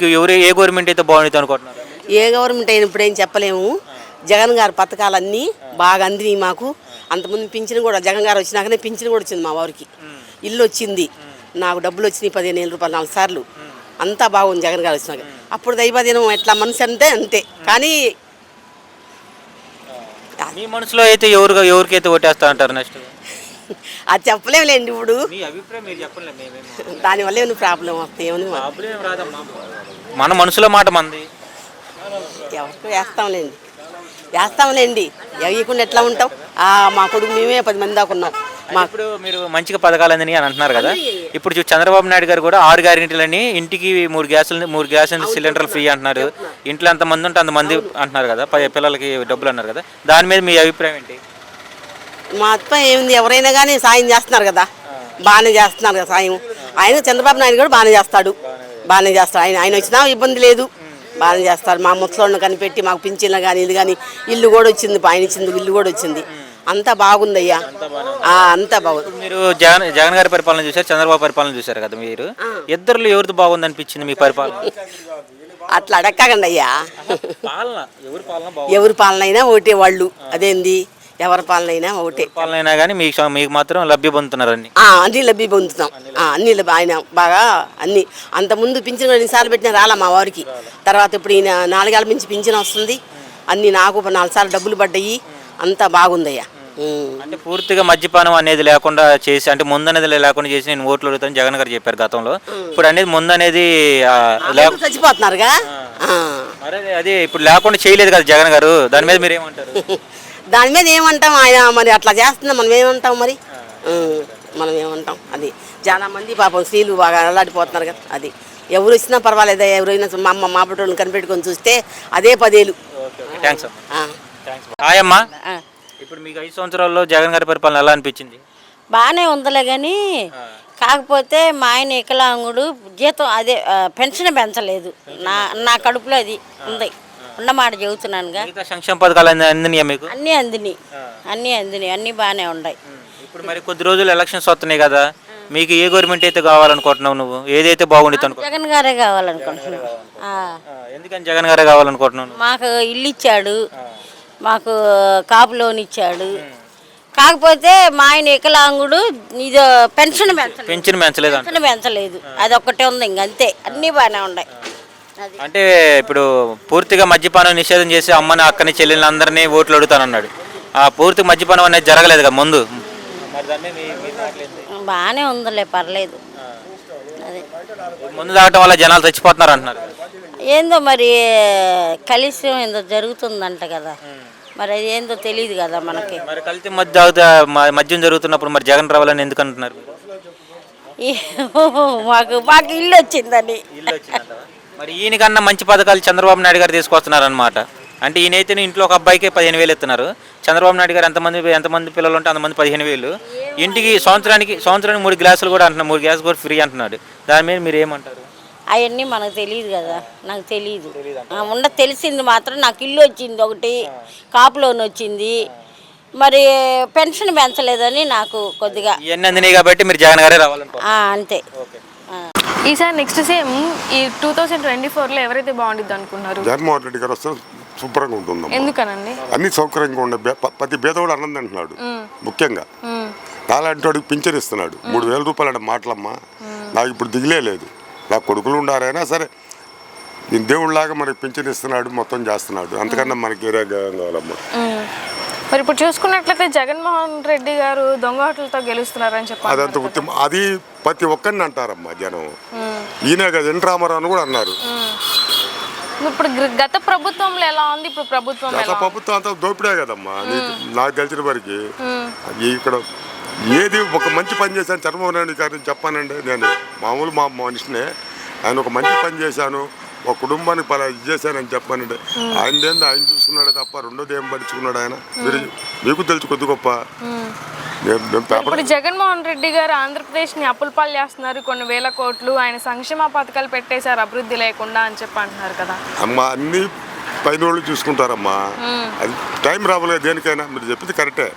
మీకు ఏ గవర్నమెంట్ అయితే బాగుంటుంది అనుకుంటున్నారు? ఏ గవర్నమెంట్ అయినా ఇప్పుడేం చెప్పలేము. జగన్ గారి పథకాలన్నీ బాగా అందినాయి మాకు. అంతకుముందు పింఛను కూడా జగన్ గారు వచ్చినాకనే పింఛను కూడా వచ్చింది మా వారికి. ఇల్లు వచ్చింది, నాకు డబ్బులు వచ్చినాయి 15,000 రూపాయలు 4 సార్లు. అంతా బాగుంది జగన్ గారు వచ్చినాక. అప్పుడు దైవదినం ఎట్లా మనసు అంటే అంతే. కానీ మీ మనసులో అయితే ఎవరికైతే ఓటేస్తా అంటారు నెక్స్ట్? అది చెప్పలేములేండి ఇప్పుడు. మీ అభిప్రాయం మీరు చెప్పండి. దానివల్ల ఏమైనా ప్రాబ్లం వస్తే ఏమని మన మనసులో మాట మంది ఎవరికి వేస్తాంలేండి. వేయకుండా ఎట్లా ఉంటాం? మా కొడుకు మేమే 10 మంది దాకా ఉన్నాం. ఇప్పుడు మీరు మంచిగా పథకాలు అందని అని అంటున్నారు కదా. ఇప్పుడు చంద్రబాబు నాయుడు గారు కూడా 6 గ్యారెంటీలని ఇంటికి 3 గ్యాస్ సిలిండర్లు ఫ్రీ అంటున్నారు. ఇంట్లో ఎంతమంది ఉంటే అంతమంది అంటున్నారు కదా, పిల్లలకి డబ్బులు అన్నారు కదా. దాని మీద మీ అభిప్రాయం ఏంటి? మా అభిప్రాయం ఏముంది, ఎవరైనా కానీ సాయం చేస్తున్నారు కదా, బాగానే చేస్తున్నారు కదా సాయం. ఆయన చంద్రబాబు నాయుడు కూడా బాగానే చేస్తాడు. ఆయన వచ్చినా ఇబ్బంది లేదు, బాగానే చేస్తారు. మా ముసలోళ్ళని కనిపెట్టి మాకు పింఛన్లు కానీ ఇది కానీ ఇల్లు కూడా వచ్చింది, ఆయన ఇచ్చింది ఇల్లు కూడా వచ్చింది. అంతా బాగుందయ్యా, అంతా బాగుంది. మీరు జగన్ గారి పరిపాలన చూసారు, చంద్రబాబు పరిపాలన చూసారు కదా. మీరు ఇద్దరు ఎవరిది బాగుంది అనిపించింది మీ పరిపాలన? అట్లా అడక్కకండి అయ్యా. ఎవరి పాలన అయినా ఒకటే వాళ్ళు. అదేంది, ఎవరి పాలన అయినా ఒకటే పాలన అయినా కానీ మీకు మాత్రం లబ్ధి పొందుతున్నారు. అన్ని లబ్ధి పొందుతున్నాం. అన్ని ఆయన బాగా అన్ని. అంతకుముందు పింఛన్ 2 సార్లు పెట్టినా రాలా మా వారికి. తర్వాత ఇప్పుడు ఈయన 4 ఏళ్ళ నుంచి పింఛన్ వస్తుంది. అన్ని నాకు 4 సార్లు డబ్బులు పడ్డాయి. అంతా బాగుందయ్యా. అంటే పూర్తిగా మద్యపానం అనేది లేకుండా చేసి, అంటే ముందు అనేది లేకుండా చేసి నేను ఓట్లు అడుగుతాను జగన్ గారు చెప్పారు గతంలో. ఇప్పుడు అనేది ముందు అనేది చచ్చిపోతున్నారుగా. అది ఇప్పుడు లేకుండా చేయలేదు కదా జగన్ గారు. దాని మీద మీరు ఏమంటారు? దాని మీద ఏమంటాం, ఆయన మరి అట్లా చేస్తున్నా మనం ఏమంటాం మరి. మనం ఏమంటాం, అది చాలా మంది పాపం స్త్రీలు బాగా అల్లాడిపోతున్నారు కదా. అది ఎవరు వచ్చినా పర్వాలేదా, ఎవరైనా మా అమ్మ మా పట్టుని కనిపెట్టుకొని చూస్తే అదే 10 ఏళ్ళు. థ్యాంక్స్ అమ్మా. ఇప్పుడు మీకు 5 సంవత్సరాల్లో జగన్ గారి పరిపాలన ఎలా అనిపించింది? బాగానే ఉందిలే కానీ, కాకపోతే మా ఆయన వికలాంగుడు, జీతం అదే పెన్షన్ పెంచలేదు. నా కడుపులో అది ఉంది, ఉన్నమాట చెబుతున్నానుగా. సంక్షేమ పథకాలు అందినాయా మీకు? అన్నీ అందినాయి, అన్నీ బాగానే ఉన్నాయి. ఇప్పుడు మరి కొద్ది రోజులు ఎలక్షన్స్ వస్తున్నాయి కదా, మీకు ఏ గవర్నమెంట్ అయితే కావాలనుకుంటున్నావు? నువ్వు ఏదైతే బాగుంటుంది అనుకో? జగన్ గారే కావాలనుకుంటున్నాను. ఎందుకని జగన్ గారే కావాలనుకుంటున్నాను? మాకు ఇల్లు ఇచ్చాడు, మాకు కాపు లోన్ ఇచ్చాడు. కాకపోతే మా ఆయన వికలాంగుడు, ఇది పెన్షన్ పెంచలేదు. అది ఒక్కటే ఉంది, ఇంకంతే. అన్నీ బాగానే ఉన్నాయి. అంటే ఇప్పుడు పూర్తిగా మద్యపానం నిషేధం చేసి అమ్మని అక్కని చెల్లెళ్ళని అందరినీ ఓట్లు అడుగుతానన్నాడు. ఆ పూర్తి మద్యపానం అనేది జరగలేదు కదా ముందు. బాగానే ఉందిలే, పర్లేదు. అదే ముందు తాగటం వల్ల జనాలు చచ్చిపోతున్నారు అంటున్నారు. ఏందో మరి కలిసి ఏందో జరుగుతుందంట కదా, మరి అది ఏందో తెలియదు కదా మనకి. మరి కల్తీ మద్యం జరుగుతున్నప్పుడు మరి జగన్ రావాలని ఎందుకు అంటున్నారు? మాకు ఇల్లు వచ్చిందని. మరి ఈయనకన్నా మంచి పథకాలు చంద్రబాబు నాయుడు గారు తీసుకొస్తున్నారు అనమాట. అంటే ఈయనైతే ఇంట్లో ఒక అబ్బాయికి 15,000 ఇస్తున్నారు. చంద్రబాబు నాయుడు గారు ఎంతమంది పిల్లలు ఉంటే అంతమంది 15,000. ఇంటికి సంవత్సరానికి 3 గ్లాసులు కూడా అంటున్నారు, 3 గ్లాసులు కూడా ఫ్రీ అంటున్నాడు. దాని మీద మీరు ఏమంటారు? అవన్నీ మనకు తెలియదు కదా, నాకు తెలియదు. తెలిసింది మాత్రం నాకు ఇల్లు వచ్చింది ఒకటి, కాపు లోన్ వచ్చింది, మరి పెన్షన్ పెంచలేదని నాకు కొద్దిగా. ఇవన్నీ అందినాయి కాబట్టి మీరు జగన్ గారే రావాలనుకో. అంతే. ఈసారి నెక్స్ట్ సేమ్ ఈ 2024లో ఎవరైతే బాగుంటుంది అనుకున్నారు? జగన్మోహన్ రెడ్డి గారు వస్తే శుభ్రంగా ఉంటుంది. ఎందుకనండి? అన్ని సౌకర్యంగా ఉండే, ప్రతి పేదవాడు అన్నం తింటున్నాడు. ముఖ్యంగా నాలాంటి వాడికి పింఛన్ ఇస్తున్నాడు. 3,000 రూపాయలు అంటే మాటలమ్మా. నాకు ఇప్పుడు దిగులే లేదు. నాకు కొడుకులు ఉండారైనా సరే నేను దేవుళ్ళలాగా మనకి పింఛన్ ఇస్తున్నాడు, మొత్తం చేస్తున్నాడు. అంతకన్నా మనకి ఏరియా కావాలమ్మా. మరి ఇప్పుడు చూసుకున్నట్లయితే జగన్మోహన్ రెడ్డి గారు దొంగ ఓట్లతో గెలుస్తున్నారని చెప్పారు. అదంత ఉత్తమం. అది ప్రతి ఒక్కరిని అంటారమ్మా జనం. ఈయన కదా ఎన్ రామారావు కూడా అన్నారు. ఇప్పుడు గత ప్రభుత్వంలో ఎలా ఉంది, ఇప్పుడు ప్రభుత్వం అంతా దోపిడే కదమ్మా. నాకు తెలిసిన వరకు ఇక్కడ ఏది ఒక మంచి పని చేశాను చంద్రబాబు నాయుడు గారిని చెప్పానండి. నేను మామూలు మా మనిషినే. ఆయన ఒక మంచి పని చేశాను, ఒక కుటుంబానికి పలా ఇది చేశానని చెప్పానండి. ఆయన చూసుకున్నాడే తప్ప రెండోది ఏం పడుచుకున్నాడు ఆయన. మీకు తెలుసు కొద్ది గొప్ప. ఇప్పుడు జగన్మోహన్ రెడ్డి గారు ఆంధ్రప్రదేశ్ ని అప్పుల పాలు చేస్తున్నారు, కొన్ని వేల కోట్లు. ఆయన సంక్షేమ పథకాలు పెట్టేశారు అభివృద్ధి లేకుండా అని చెప్పి అంటున్నారు కదా. అమ్మా అన్ని పైన వాళ్ళు చూసుకుంటారమ్మా. అది టైం రావలేదు దేనికైనా. మీరు చెప్పింది కరెక్టే.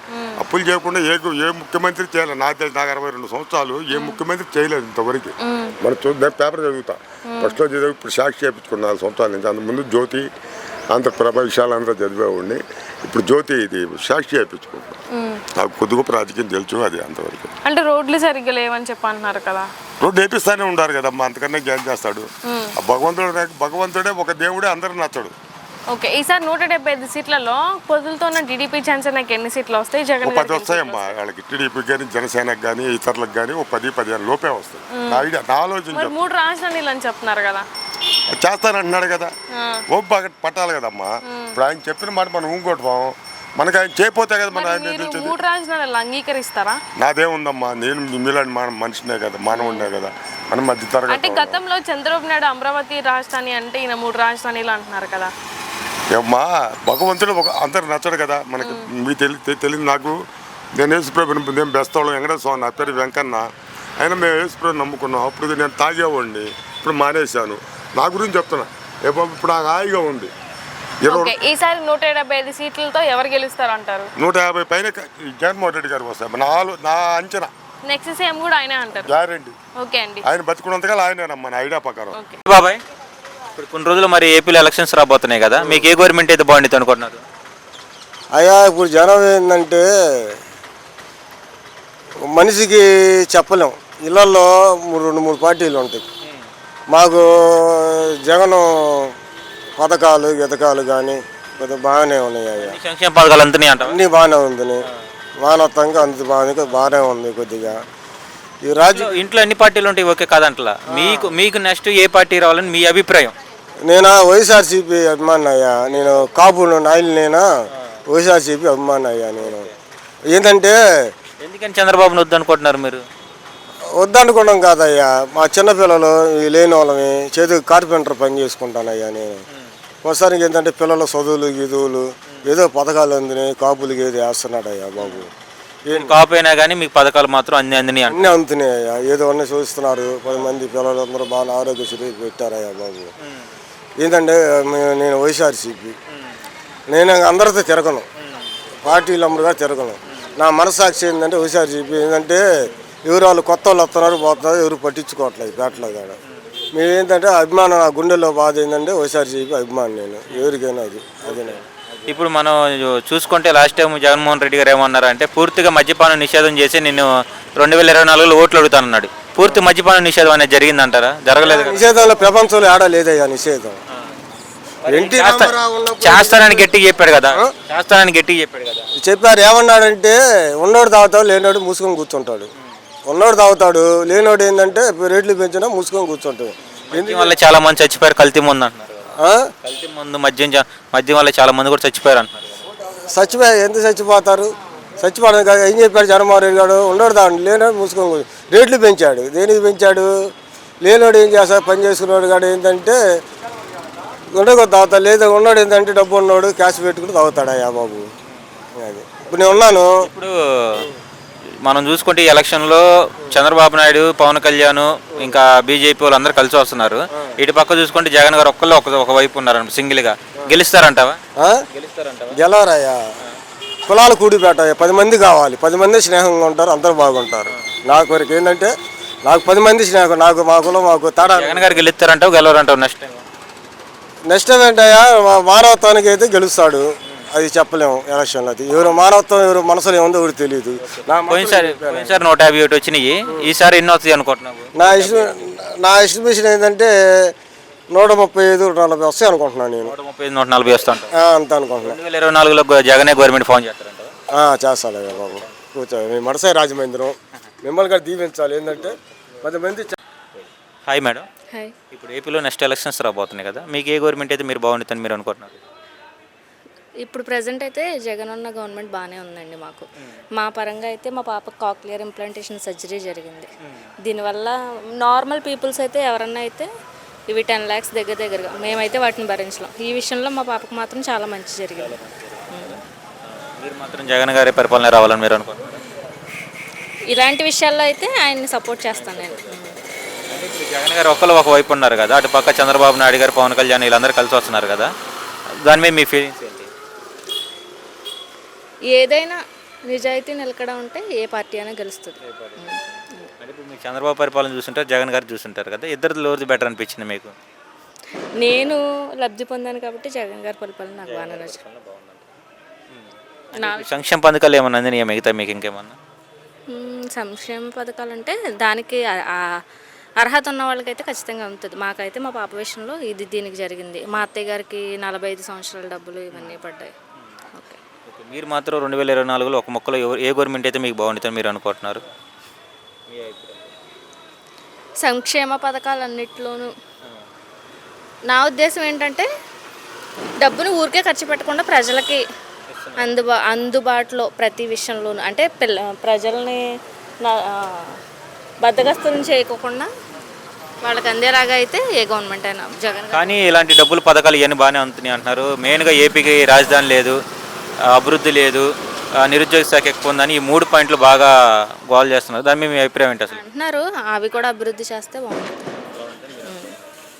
అప్పులు చేయకుండా ఏ ముఖ్యమంత్రి చేయలేదు. నాకు 62 సంవత్సరాలు ఏ ముఖ్యమంత్రి చేయలేదు ఇంతవరకు. మనం నేను పేపర్ చదువుతా, ఫస్ట్లో చదివి ఇప్పుడు సాక్షి చేయించుకున్న 4 సంవత్సరాల నుంచి. అంతకుముందు జ్యోతి, ఆంధ్రప్రభ విషయాలంతా చదివేవాడిని. ఇప్పుడు జ్యోతి ఇది సాక్షి చేయించుకుంటున్నాను. నాకు కొద్ది గొప్ప రాజకీయం తెలుసు, అది అంతవరకు. అంటే రోడ్లు సరిగ్గా లేవని చెప్పంటున్నారు కదా. రోడ్డు వేపిస్తానే ఉండారు కదమ్మా, అంతకన్నా జ్ఞానం చేస్తాడు ఆ భగవంతుడే ఒక దేవుడే, అందరూ నచ్చడు. ఓకే, ఈసారి 175 సీట్లలో పొద్దులతో ఉన్న టీడీపీ జనసేనకి ఎన్ని సీట్లు వస్తాయి? జగన్ 10 వస్తాయమ్మా వాళ్ళకి. టీడీపీకి కానీ జనసేనకి కానీ ఇతరులకు కానీ 10-15 లోపే వస్తాయి. నా ఐడియా, నా ఆలోచన. 3 రాజధానులు అని చెప్తున్నారు కదా. చేస్తానంటున్నాడు కదా, ఓపు బాగా పట్టాలి కదమ్మా. ఇప్పుడు ఆయన చెప్పిన మాట మనం ఊంకొట్టుకోం, మనకు ఆయన చేయపోతే కదా మన ఆయన. 3 రాజధానులు అంగీకరిస్తారా? నాదేముందమ్మా, నేను మీలాంటి మనిషినే కదా, మానవుడినే కదా, మనం మధ్య తరగతి. అంటే గతంలో చంద్రబాబు నాయుడు అమరావతి రాజధాని అంటే ఈయన 3 రాజధానులు అంటున్నారు కదా. ఏమ్మా, భగవంతుడు అందరు నచ్చడు కదా మనకి. మీకు తెలియదు నాకు. నేను యేసుప్రభుని, నేను బెస్తవాళ్ళం వెంకటేశ్వర స్వామి, నా పేరు వెంకన్న. అయినా మేము యేసుప్రభుని నమ్ముకున్నాం. అప్పుడు నేను తాగేవాడిని, ఇప్పుడు మానేశాను. నా గురించి చెప్తున్నా. ఇప్పుడు నాకు హాయిగా ఉంది. ఈసారి 175 సీట్లతో ఎవరు గెలుస్తారు అంటారు? 150 పైన జగన్మోహన్ రెడ్డి గారు వస్తారు నా అంచనా. నెక్స్ట్ సీఎం కూడా ఆయనే అంటారు. గ్యారెంటీ. ఓకే అండి, ఆయన బతుకున్నంతగా ఆయనేనమ్మా నా ఐడియా ప్రకారం. బాబాయ్, ఇప్పుడు కొన్ని రోజులు మరి ఏపీలో ఎలక్షన్స్ రాబోతున్నాయి కదా, మీకు ఏ గవర్నమెంట్ అయితే బాగుంటుంది అనుకుంటున్నారు? అయ్యా, ఇప్పుడు జనం ఏంటంటే మనిషికి చెప్పలేం. ఇళ్లలో 2-3 పార్టీలు ఉంటాయి. మాకు జగన్ పథకాలు గతకాలు కానీ కొద్దిగా బాగానే ఉన్నాయి. అయ్యా, సంక్షేమ పథకాలు అంతా అన్నీ బాగానే ఉంది. మానవత్వంగా అంత బాగానే ఉంది. కొద్దిగా ఈ రాజ్యం ఇంట్లో ఎన్ని పార్టీలు ఉంటాయి ఓకే కాదంటలా, మీకు నెక్స్ట్ ఏ పార్టీ రావాలని మీ అభిప్రాయం? నేను వైఎస్ఆర్సీపీ అభిమాని అయ్యా. నేను కాపు నాయన వైఎస్ఆర్సీపీ అభిమాని అయ్యా. నేను ఏంటంటే ఎందుకని చంద్రబాబును వద్దనుకుంటున్నారు మీరు? వద్దనుకోవడం కాదయ్యా, మా చిన్నపిల్లలు లేని వాళ్ళని చేతికి కార్పెంటర్ పని చేసుకుంటానయ్యా. నేను ఒకసారికి ఏంటంటే పిల్లల చదువులు గిదువులు ఏదో పథకాలు అందినాయి, కాపులకి ఏదో వేస్తున్నాడయ్యా బాబు. కాపు అయినా కానీ మీకు పథకాలు మాత్రం అన్ని అన్నీ అందుతున్నాయ్యా. ఏదో అన్నీ చూస్తున్నారు. 10 మంది పిల్లలు అందరూ బాగా ఆరోగ్యశ్రీ పెట్టారయ్యా బాబు. ఏంటంటే నేను వైఎస్ఆర్సీపీ, నేను అందరితో తిరగను, పార్టీలు అమ్మరుగా తిరగను. నా మనసాక్షి ఏంటంటే వైఎస్ఆర్సీపీ. ఏంటంటే ఎవరు వాళ్ళు కొత్త వాళ్ళు వస్తున్నారు పోతున్నారు, ఎవరు పట్టించుకోవట్లేదు పేటలో కాడ. మేము ఏంటంటే అభిమానం, నా గుండెల్లో బాధ ఏంటంటే వైఎస్ఆర్సీపీ అభిమానం. నేను ఎవరికైనా అదే. ఇప్పుడు మనం చూసుకుంటే లాస్ట్ టైం జగన్మోహన్ రెడ్డి గారు ఏమన్నారంటే పూర్తిగా మద్యపానం నిషేధం చేసి నేను 2024లో ఓట్లు అడుగుతానన్నాడు. పూర్తి మద్యపానం నిషేధం అనేది జరిగిందంటారా? జరగలేదు. నిషేధంలో ప్రపంచంలో ఆడ లేదయ్యా నిషేధం. చేస్తానని గట్టిగా చెప్పాడు కదా, చెప్పారు. ఏమన్నాడంటే ఉన్నోడు తాగుతాడు, లేనోడు మూసుకొని కూర్చుంటాడు. ఉన్నోడు తాగుతాడు, లేనోడు ఏంటంటే రేట్లు పెంచినా మూసుకొని కూర్చుంటాడు. మద్యం వల్ల చాలా మంది చచ్చిపోయారు, కల్తీ ముందు అంటున్నారు. కల్తీ ముందు మద్యం వల్ల చాలా మంది కూడా చచ్చిపోయారు అంటున్నారు. ఎందుకు చచ్చిపోతారు? చచ్చిపోవడం కాదు. ఏం చెప్పాడు జగన్మోహన్ రెడ్డి గారు? ఉన్నోడు తాగు, లేనోడు మూసుకొని రేట్లు పెంచాడు. దేనికి పెంచాడు? లేనోడు ఏం చేస్తాడు? పని చేసుకున్నాడు కాదు ఏంటంటే ఉండకు తాగుతాడు. లేదా ఉన్నాడు ఏంటంటే డబ్బు ఉన్నాడు క్యాష్ పెట్టుకుని తాగుతాడయ్యా బాబు. అది ఇప్పుడు నేను ఉన్నాను. ఇప్పుడు మనం చూసుకుంటే ఈ ఎలక్షన్లో చంద్రబాబు నాయుడు, పవన్ కళ్యాణ్ ఇంకా బీజేపీ వాళ్ళు అందరూ కలిసి వస్తున్నారు. ఇటు పక్క చూసుకుంటే జగన్ గారు ఒక వైపు ఉన్నారు, సింగిల్గా గెలుస్తారంటావా? గెలవరయ్యా. కులాలు కూడిపేట 10 మంది కావాలి. 10 మంది స్నేహంగా ఉంటారు, అందరూ బాగుంటారు. నాకు వరకు ఏంటంటే నాకు 10 మంది స్నేహం. నాకు మా కులం మాకు తేడా. జగన్ గారు గెలుస్తారంటావు, గెలవరంటావు నెక్స్ట్ టైం ఏంటయ్యా, మానవత్వానికి అయితే గెలుస్తాడు. అది చెప్పలేము ఎలక్షన్లో. అది ఎవరు మానవత్వం ఎవరు మనసులో ఏముందో ఎవరు తెలియదు. పోయినసారి 151 వచ్చినాయి, ఈసారి ఎన్ని వస్తాయి అనుకుంటున్నావు? నా ఎస్టిమేషన్ ఏంటంటే 135-140 వస్తాయి అనుకుంటున్నాను నేను. 135-140 వస్తాను అంత అనుకుంటున్నాను. 2024లో జగనే గవర్నమెంట్ ఫోన్ చేస్తారంట. చేస్తాను బాబు. కూర్చోండి. మీ మనసే రాజమహేంద్రం మిమ్మల్ని కూడా దీవించాలి. ఏంటంటే 10 మంది. Hi madam. ఇప్పుడు ఏపీలో నెక్స్ట్ ఎలక్షన్స్ రాబోతున్నాయి కదా, మీకు ఏ గవర్నమెంట్ అయితే మీరు బాగుంటుందని మీరు అనుకుంటున్నారు? ఇప్పుడు ప్రజెంట్ అయితే జగన్ ఉన్న గవర్నమెంట్ బాగానే ఉందండి. మాకు మా పరంగా అయితే మా పాప కాక్లియర్ ఇంప్లాంటేషన్ సర్జరీ జరిగింది. దీనివల్ల నార్మల్ పీపుల్స్ అయితే ఎవరన్నా అయితే ఇవి 10 lakhs దగ్గరగా మేమైతే వాటిని భరించలేం. ఈ విషయంలో మా పాపకు మాత్రం చాలా మంచి జరిగింది. మీరు మాత్రం జగన్ గారి పరిపాలన రావాలని మీరు అనుకుంటున్నారు? ఇలాంటి విషయాల్లో అయితే ఆయన్ని సపోర్ట్ చేస్తాను నేను. జగన్ గారు ఒక వైపు ఉన్నారు కదా, అటు పక్క చంద్రబాబు నాయుడు గారు, పవన్ కళ్యాణ్ వీళ్ళందరూ కలిసి వస్తున్నారు కదా, దాని మీద మీ ఫీలింగ్స్ ఏంటి? ఏదైనా నిజాయితీ నిలకడ ఉంటే ఏ పార్టీ అయినా గెలుస్తుంది. అంటే ఇప్పుడు మీకు చంద్రబాబు పరిపాలన చూస్తుంటారు, జగన్ గారు చూస్తుంటారు కదా, ఇద్దరు లోది బెటర్ అనిపించింది మీకు? నేను లబ్ధి పొందాను కాబట్టి జగన్ గారి పరిపాలన నాకు బాగా నచ్చింది. సంక్షేమ పథకాలు ఏమన్నా అందినాయా మిగతా మీకు ఇంకేమన్నా? సంక్షేమ పథకాలు అంటే దానికి అర్హత ఉన్న వాళ్ళకైతే ఖచ్చితంగా ఉంటుంది. మాకైతే మా పాప విషయంలో దీనికి జరిగింది. మా అత్తయ్య గారికి 45 సంవత్సరాల డబ్బులు ఇవన్నీ పడ్డాయి. ఓకే, మీరు మాత్రం 2024లో ఒక మొక్కలో ఏ గవర్నమెంట్ అయితే మీకు బాగుంటుందని మీరు అనుకుంటున్నారు? సంక్షేమ పథకాలన్నిటిలోనూ నా ఉద్దేశం ఏంటంటే డబ్బును ఊరికే ఖర్చు పెట్టకుండా ప్రజలకి అందుబాటులో ప్రతి విషయంలోనూ అంటే ప్రజల్ని బద్దగస్తులను చేయకోకుండా వాళ్ళకి అందేలాగా అయితే ఏ గవర్నమెంట్ అయినా జగన్. కానీ ఇలాంటి డబ్బులు పథకాలు ఇవన్నీ బాగానే అందుతున్నాయి అంటున్నారు. మెయిన్గా ఏపీకి రాజధాని లేదు, అభివృద్ధి లేదు, నిరుద్యోగ శాఖ ఎక్కువ ఉందని ఈ 3 పాయింట్లు బాగా గోల్ చేస్తున్నారు. దాని మీద మీ అభిప్రాయం ఏంటి అసలు? అంటున్నారు, అవి కూడా అభివృద్ధి చేస్తే బాగుంటుంది.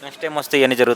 నెక్స్ట్ టైం వస్తే ఇవన్నీ జరుగుతాయి.